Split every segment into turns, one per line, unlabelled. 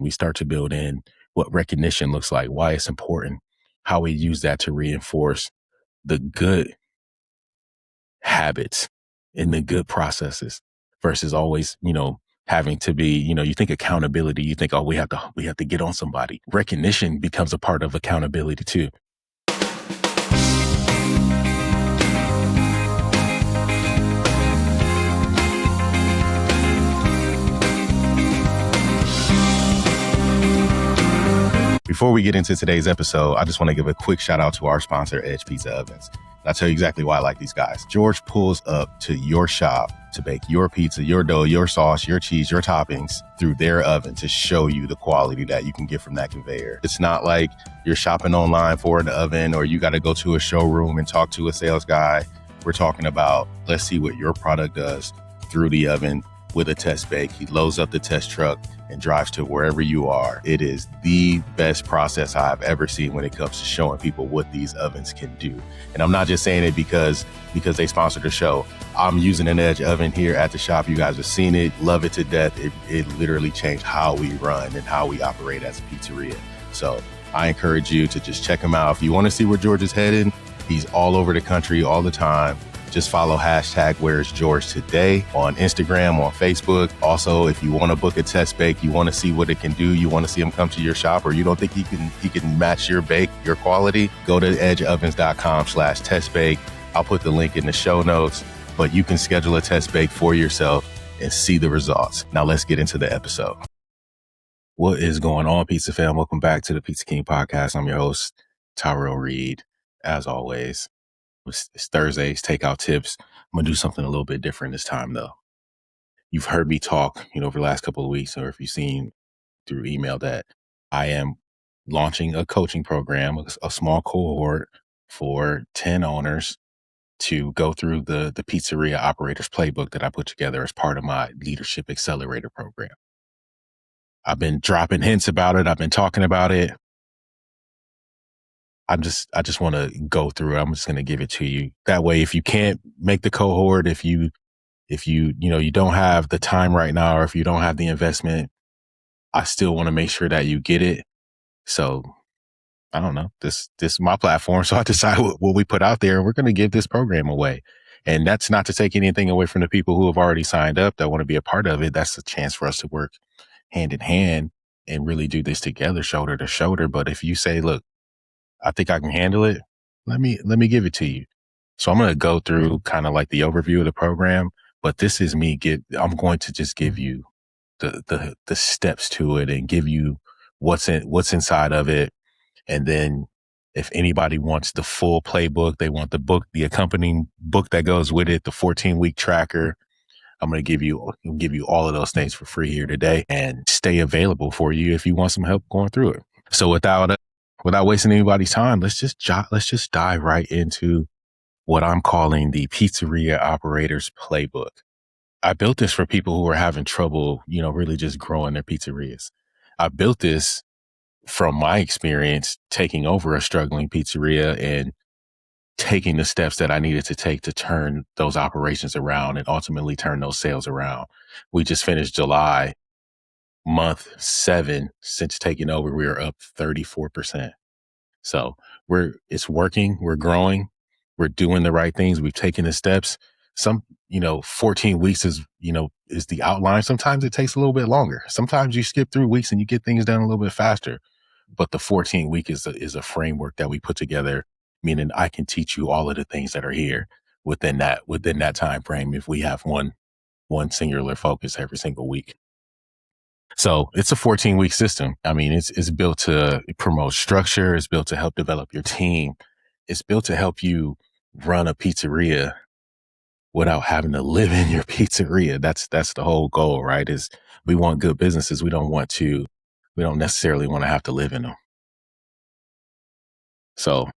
We start to build in what recognition looks like, why it's important, how we use that to reinforce the good habits and the good processes versus always, having to be, you think accountability, you think, oh, we have to get on somebody. Recognition becomes a part of accountability too. Before we get into today's episode, I just want to give a quick shout out to our sponsor, Edge Pizza Ovens. And I'll tell you exactly why I like these guys. George pulls up to your shop to bake your pizza, your dough, your sauce, your cheese, your toppings through their oven to show you the quality that you can get from that conveyor. It's not like you're shopping online for an oven or you got to go to a showroom and talk to a sales guy. We're talking about, let's see what your product does through the oven with a test bake. He loads up the test truck and drives to wherever you are. It is the best process I've ever seen when it comes to showing people what these ovens can do. And I'm not just saying it because they sponsored the show. I'm using an Edge oven here at the shop. You guys have seen it, love it to death. It literally changed how we run and how we operate as a pizzeria. So I encourage you to just check him out. If you want to see where George is headed, he's all over the country all the time. Just follow hashtag Where's George Today on Instagram, on Facebook. Also, if you want to book a test bake, you want to see what it can do, you want to see him come to your shop, or you don't think he can match your bake, your quality, go to edgeovens.com/test bake. I'll put the link in the show notes, but you can schedule a test bake for yourself and see the results. Now let's get into the episode. What is going on, Pizza Fam? Welcome back to the Pizza King Podcast. I'm your host, Tyrell Reed. As always, it's Thursdays, takeout tips. I'm going to do something a little bit different this time, though. You've heard me talk, over the last couple of weeks, or if you've seen through email that I am launching a coaching program, a small cohort for 10 owners to go through the Pizzeria Operators Playbook that I put together as part of my Leadership Accelerator program. I've been dropping hints about it. I've been talking about it. I just want to go through it. I'm just going to give it to you. That way, if you can't make the cohort, if you don't have the time right now, or if you don't have the investment, I still want to make sure that you get it. So I don't know, this is my platform. So I decide what we put out there, and we're going to give this program away. And that's not to take anything away from the people who have already signed up that want to be a part of it. That's a chance for us to work hand in hand and really do this together, shoulder to shoulder. But if you say, look, I think I can handle it, let me give it to you. So I'm going to go through kind of like the overview of the program, but this is me. I'm going to just give you the steps to it and give you what's inside of it. And then if anybody wants the full playbook, they want the book, the accompanying book that goes with it, the 14-week tracker, I'm going to give you all of those things for free here today and stay available for you if you want some help going through it. So without wasting anybody's time, let's just dive right into what I'm calling the Pizzeria Operators Playbook. I built this for people who are having trouble, really just growing their pizzerias. I built this from my experience taking over a struggling pizzeria and taking the steps that I needed to take to turn those operations around and ultimately turn those sales around. We just finished July, month 7 since taking over. We are up 34%. So it's working. We're growing. We're doing the right things. We've taken the steps. 14 weeks is the outline. Sometimes it takes a little bit longer. Sometimes you skip through weeks and you get things done a little bit faster. But the 14-week is a framework that we put together, meaning I can teach you all of the things that are here within that time frame if we have one singular focus every single week. So it's a 14-week system. I mean, it's built to promote structure. It's built to help develop your team. It's built to help you run a pizzeria without having to live in your pizzeria. That's the whole goal, right? Is we want good businesses. We don't necessarily want to have to live in them. So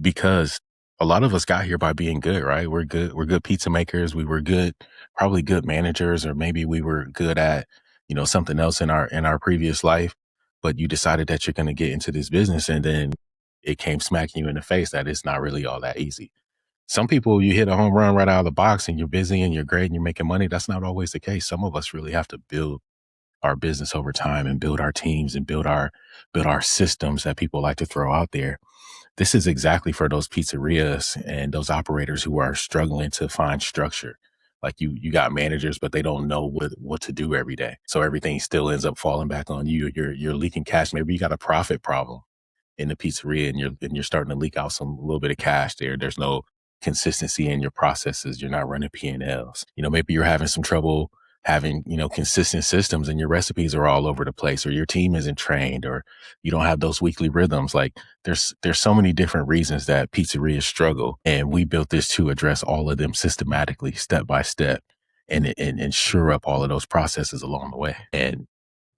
because a lot of us got here by being good, right? We're good pizza makers. We were probably good managers, or maybe we were good at, something else in our previous life, but you decided that you're going to get into this business, and then it came smacking you in the face that it's not really all that easy. Some people, you hit a home run right out of the box and you're busy and you're great and you're making money. That's not always the case. Some of us really have to build our business over time and build our teams and build our systems that people like to throw out there. This is exactly for those pizzerias and those operators who are struggling to find structure. Like you got managers, but they don't know what to do every day. So everything still ends up falling back on you. You're leaking cash. Maybe you got a profit problem in the pizzeria and you're starting to leak out some little bit of cash there. There's no consistency in your processes. You're not running P&Ls. Maybe you're having some trouble having, consistent systems and your recipes are all over the place, or your team isn't trained, or you don't have those weekly rhythms. Like there's so many different reasons that pizzerias struggle. And we built this to address all of them systematically, step by step, and ensure up all of those processes along the way. And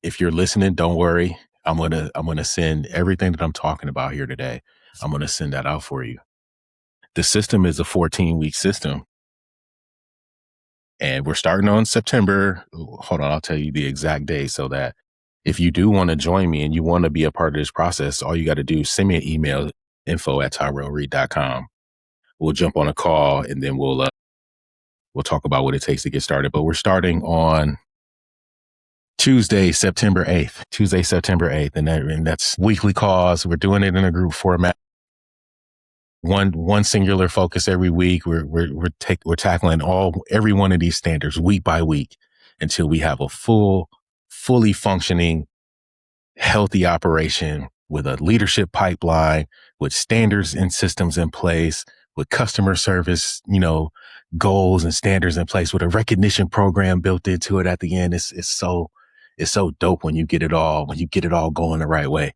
if you're listening, don't worry. I'm gonna send everything that I'm talking about here today. I'm gonna send that out for you. The system is a 14-week system, and we're starting on September. Hold on, I'll tell you the exact day so that if you do want to join me and you want to be a part of this process, all you got to do is send me an email, info@tyrellreed.com. We'll jump on a call and then we'll talk about what it takes to get started. But we're starting on Tuesday, September 8th, and that's weekly calls. We're doing it in a group format. One singular focus every week. We're tackling every one of these standards week by week until we have a fully functioning, healthy operation with a leadership pipeline, with standards and systems in place, with customer service, goals and standards in place, with a recognition program built into it at the end. It's so dope when you get it all going the right way.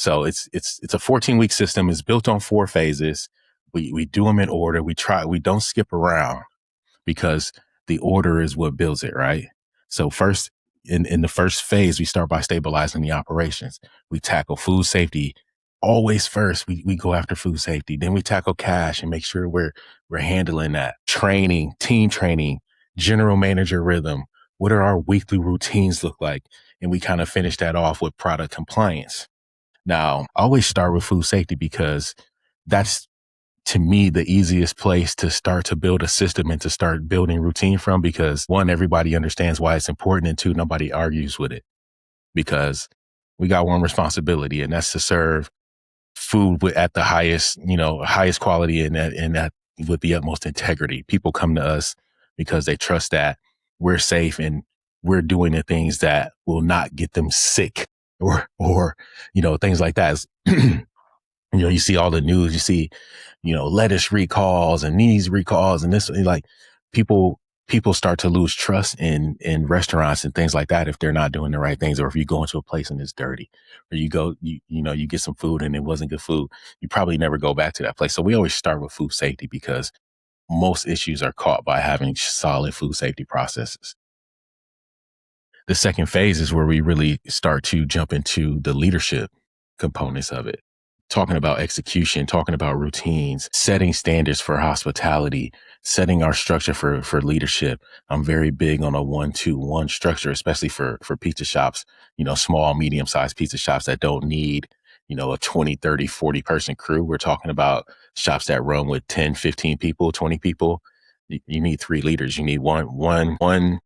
So it's a 14-week system. It's built on 4 phases. We do them in order. We don't skip around because the order is what builds it, right? So first, in the first phase, we start by stabilizing the operations. We tackle food safety always first. We go after food safety. Then we tackle cash and make sure we're handling that. Training, team training, general manager rhythm. What are our weekly routines look like? And we kind of finish that off with product compliance. Now, I always start with food safety because that's, to me, the easiest place to start to build a system and to start building routine from, because 1, everybody understands why it's important, and 2, nobody argues with it, because we got one responsibility, and that's to serve food at the highest quality and that with the utmost integrity. People come to us because they trust that we're safe and we're doing the things that will not get them sick or things like that. You see all the news, you see, lettuce recalls and these recalls and this, like people start to lose trust in restaurants and things like that if they're not doing the right things, or if you go into a place and it's dirty, or you get some food and it wasn't good food, you probably never go back to that place. So we always start with food safety because most issues are caught by having solid food safety processes. The second phase is where we really start to jump into the leadership components of it. Talking about execution, talking about routines, setting standards for hospitality, setting our structure for leadership. I'm very big on a 1-2-1 structure, especially for pizza shops, small, medium-sized pizza shops that don't need, a 20, 30, 40 person crew. We're talking about shops that run with 10, 15 people, 20 people. You need 3 leaders. You need one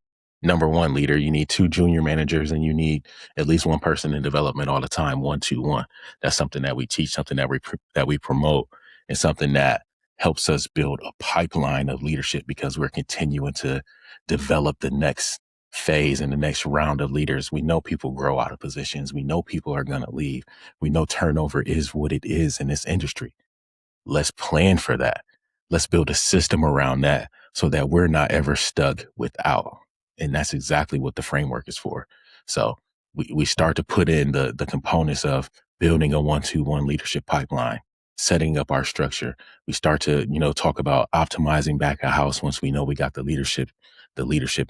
number 1 leader. You need 2 junior managers, and you need at least 1 person in development all the time. 1-2-1. That's something that we teach, something that we promote, and something that helps us build a pipeline of leadership, because we're continuing to develop the next phase and the next round of leaders. We know people grow out of positions. We know people are going to leave. We know turnover is what it is in this industry. Let's plan for that. Let's build a system around that so that we're not ever stuck without. And that's exactly what the framework is for. So we start to put in the components of building a 1-2-1 leadership pipeline, setting up our structure. We start to, talk about optimizing back of house once we know we got the leadership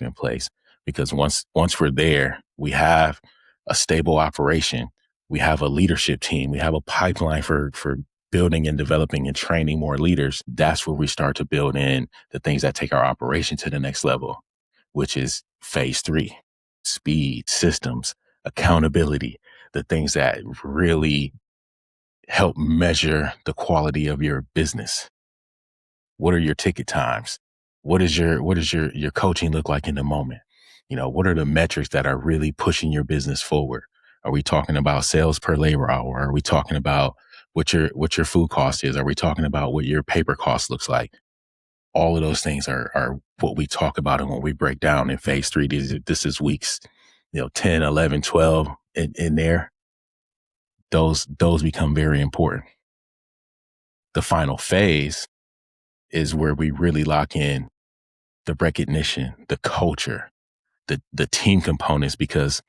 in place. Because once we're there, we have a stable operation. We have a leadership team. We have a pipeline for building and developing and training more leaders. That's where we start to build in the things that take our operation to the next level, which is phase 3, speed, systems, accountability, the things that really help measure the quality of your business. What are your ticket times? What is your coaching look like in the moment? What are the metrics that are really pushing your business forward? Are we talking about sales per labor hour? Are we talking about what your food cost is? Are we talking about what your paper cost looks like? All of those things are what we talk about and what we break down in phase 3. This is weeks, 10, 11, 12 in there. Those become very important. The final phase is where we really lock in the recognition, the culture, the team components, because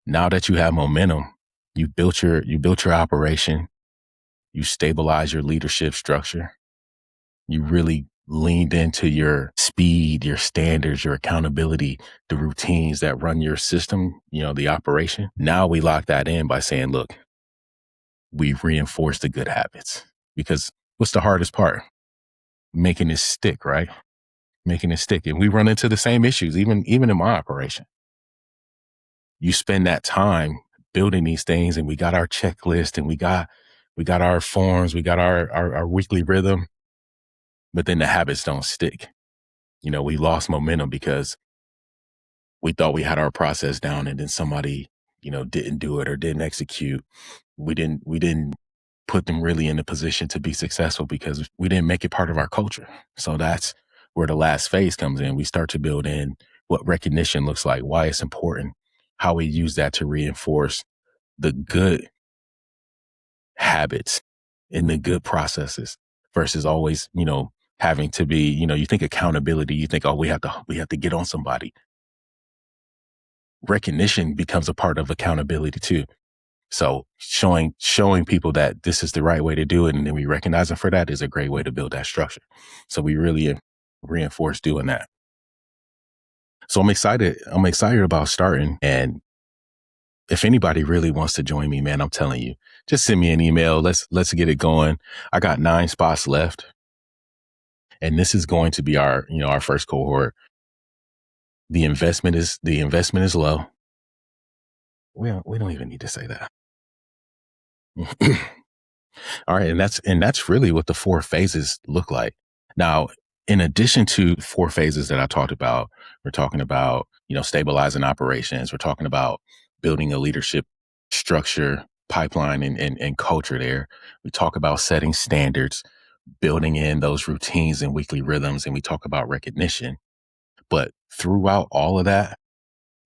now that you have momentum, you built your operation, you stabilize your leadership structure, you really leaned into your speed, your standards, your accountability, the routines that run your system, the operation. Now we lock that in by saying, look, we've reinforced the good habits, because what's the hardest part? Making it stick, right? Making it stick. And we run into the same issues, even in my operation. You spend that time building these things, and we got our checklist, and we got our forms, we got our weekly rhythm, but then the habits don't stick. We lost momentum because we thought we had our process down, and then somebody, didn't do it or didn't execute. We didn't put them really in a position to be successful because we didn't make it part of our culture. So that's where the last phase comes in. We start to build in what recognition looks like, why it's important, how we use that to reinforce the good habits and the good processes versus always, having to be, you think accountability, you think, oh, we have to get on somebody. Recognition becomes a part of accountability too. So showing people that this is the right way to do it, and then we recognize them for that, is a great way to build that structure. So we really reinforce doing that. So I'm excited. I'm excited about starting. And if anybody really wants to join me, man, I'm telling you, just send me an email. Let's get it going. I got 9 spots left, and this is going to be our first cohort. The investment is low. We don't even need to say that. All right. And that's really what the 4 phases look like. Now, in addition to 4 phases that I talked about, we're talking about, stabilizing operations. We're talking about building a leadership structure, pipeline, and culture there. We talk about setting standards, building in those routines and weekly rhythms, and we talk about recognition. But throughout all of that,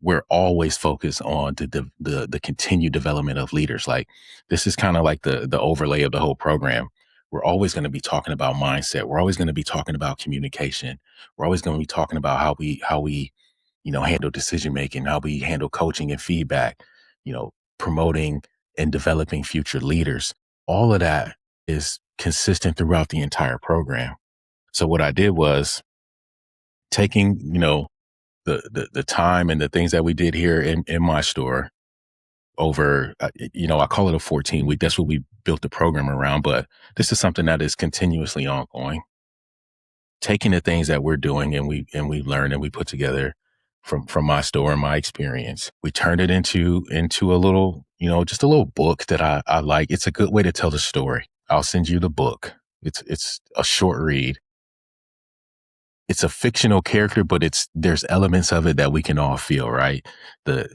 we're always focused on the continued development of leaders. Like, this is kind of like the overlay of the whole program. We're always going to be talking about mindset. We're always going to be talking about communication. We're always going to be talking about how we handle decision making, how we handle coaching and feedback, promoting and developing future leaders. All of that is consistent throughout the entire program. So what I did was taking, the time and the things that we did here in my store over, I call it a 14-week. That's what we built the program around. But this is something that is continuously ongoing. Taking the things that we're doing and we learn and we put together from my store and my experience, we turned it into a little, just a little book that I like. It's a good way to tell the story. I'll send you the book. It's a short read. It's a fictional character, but there's elements of it that we can all feel, right? The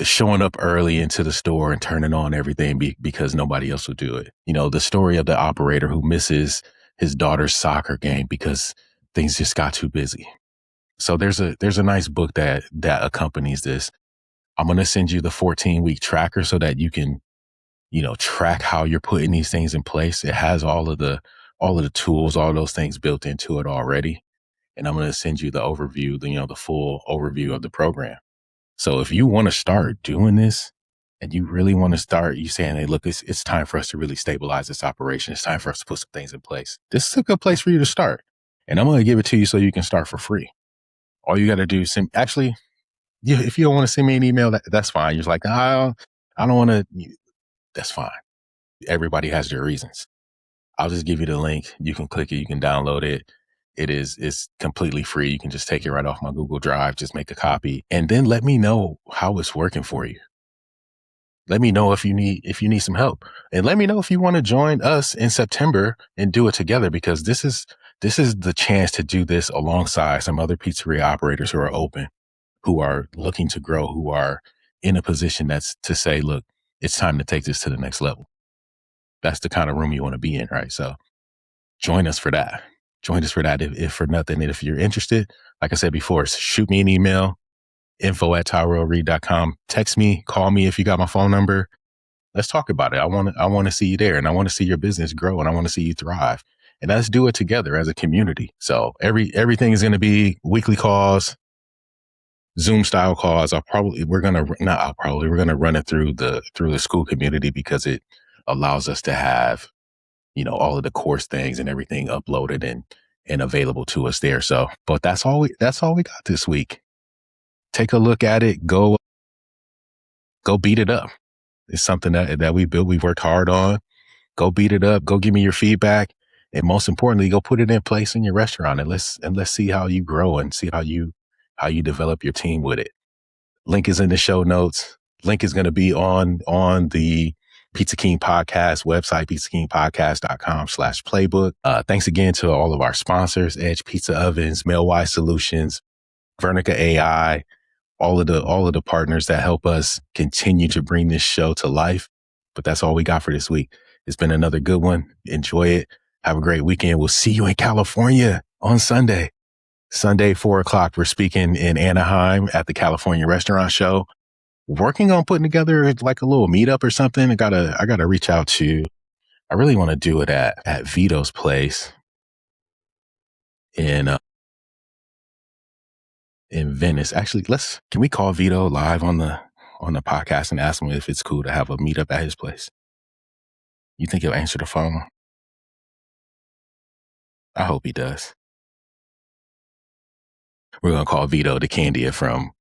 showing up early into the store and turning on everything because nobody else will do it. The story of the operator who misses his daughter's soccer game because things just got too busy. So there's a nice book that accompanies this. I'm going to send you the 14-week tracker so that you can, track how you're putting these things in place. It has all of the tools, all those things built into it already. And I'm going to send you the overview, the full overview of the program. So if you want to start doing this and you really want to start, you saying, hey, look, it's time for us to really stabilize this operation. It's time for us to put some things in place. This is a good place for you to start. And I'm going to give it to you so you can start for free. All you got to do is if you don't want to send me an email, that's fine. You're just like, I don't want to. That's fine. Everybody has their reasons. I'll just give you the link. You can click it. You can download it. It's completely free. You can just take it right off my Google Drive, just make a copy, and then let me know how it's working for you. let me know if you need some help, and let me know if you want to join us in September and do it together, because this is the chance to do this alongside some other pizzeria operators who are open, who are looking to grow, who are in a position that's to say, look, it's time to take this to the next level. That's the kind of room you want to be in, right? So join us for that. Join us for that. If for nothing, and if you're interested, like I said before, shoot me an email, info@tyrellreed.com. Text me, call me if you got my phone number. Let's talk about it. I want to see you there, and I want to see your business grow, and I want to see you thrive. And let's do it together as a community. So everything is going to be weekly calls, Zoom style calls. We're going to run it through the school community, because it allows us to have, all of the course things and everything uploaded and available to us there. So, but that's all we got this week. Take a look at it. Go beat it up. It's something that we built. We've worked hard on. Go beat it up. Go give me your feedback. And most importantly, go put it in place in your restaurant, and let's see how you grow and see how you develop your team with it. Link is in the show notes. Link is going to be on the Pizza King podcast website, pizzakingpodcast.com/playbook. Thanks again to all of our sponsors: Edge Pizza Ovens, Mailwise Solutions, Vernica AI, all of the partners that help us continue to bring this show to life. But that's all we got for this week. It's been another good one. Enjoy it. Have a great weekend. We'll see you in California on Sunday. Sunday, 4:00. We're speaking in Anaheim at the California Restaurant Show. Working on putting together like a little meetup or something. I gotta reach out to. I really want to do it at Vito's place in Venice. Actually, can we call Vito live on the podcast and ask him if it's cool to have a meetup at his place? You think he'll answer the phone? I hope he does. We're gonna call Vito DeCandia from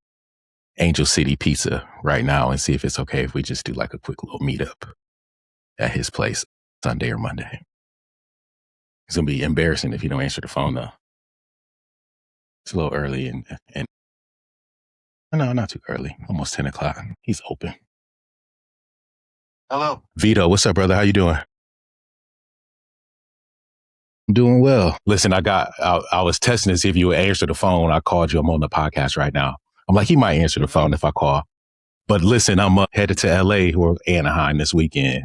Angel City Pizza right now and see if it's okay if we just do like a quick little meetup at his place Sunday or Monday. It's gonna be embarrassing if you don't answer the phone though. It's a little early and no, not too early. Almost 10:00. He's open.
Hello.
Vito, what's up, brother? How you doing? I'm doing well. Listen, I was testing to see if you would answer the phone. I called you. I'm on the podcast right now. I'm like, he might answer the phone if I call. But listen, I'm headed to LA or Anaheim this weekend.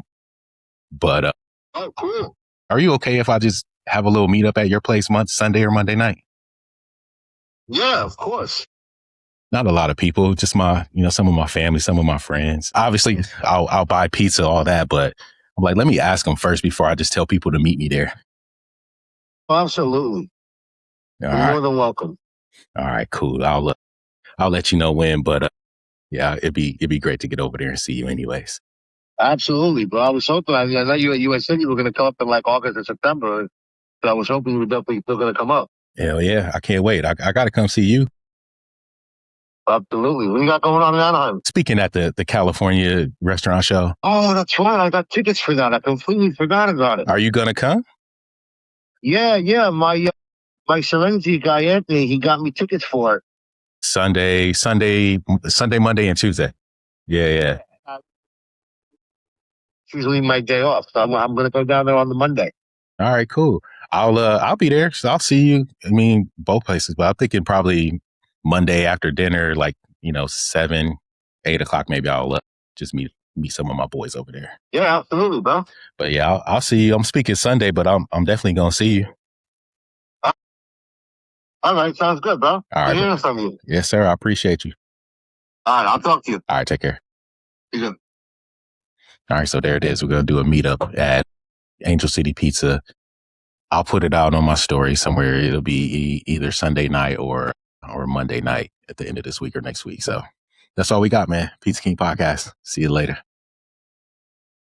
But
Oh, cool.
are you okay if I just have a little meetup at your place Sunday or Monday night?
Yeah, of course.
Not a lot of people, just some of my family, some of my friends. Obviously, I'll buy pizza, all that, but I'm like, let me ask them first before I just tell people to meet me there.
Absolutely.
All
You're
right.
more than welcome.
All right, cool. I'll let you know when, but yeah, it'd be great to get over there and see you anyways.
Absolutely, bro. I was hoping. I know you had said you were going to come up in like August or September, so I was hoping you were definitely still going to come up.
Hell yeah, I can't wait. I got to come see you.
Absolutely. What you got going on in Anaheim?
Speaking at the California Restaurant Show.
Oh, that's right. I got tickets for that. I completely forgot about it.
Are you gonna come?
Yeah. My Serenity guy Anthony, he got me tickets for it.
Sunday, Monday, and Tuesday. Yeah.
It's usually my day off, so I'm going to go down there on the Monday.
All right, cool. I'll be there. So I'll see you. I mean, both places, but I'm thinking probably Monday after dinner, like 7, 8 o'clock. Maybe I'll just meet some of my boys over there.
Yeah, absolutely, bro.
But yeah, I'll see you. I'm speaking Sunday, but I'm definitely gonna see you.
All right, sounds good, bro.
All right,
hearing from you.
Yes, sir. I appreciate you.
All right, I'll talk to you.
All right, take care.
You good.
All right, so there it is. We're gonna do a meetup at Angel City Pizza. I'll put it out on my story somewhere. It'll be either Sunday night or Monday night at the end of this week or next week. So that's all we got, man. Pizza King Podcast. See you later.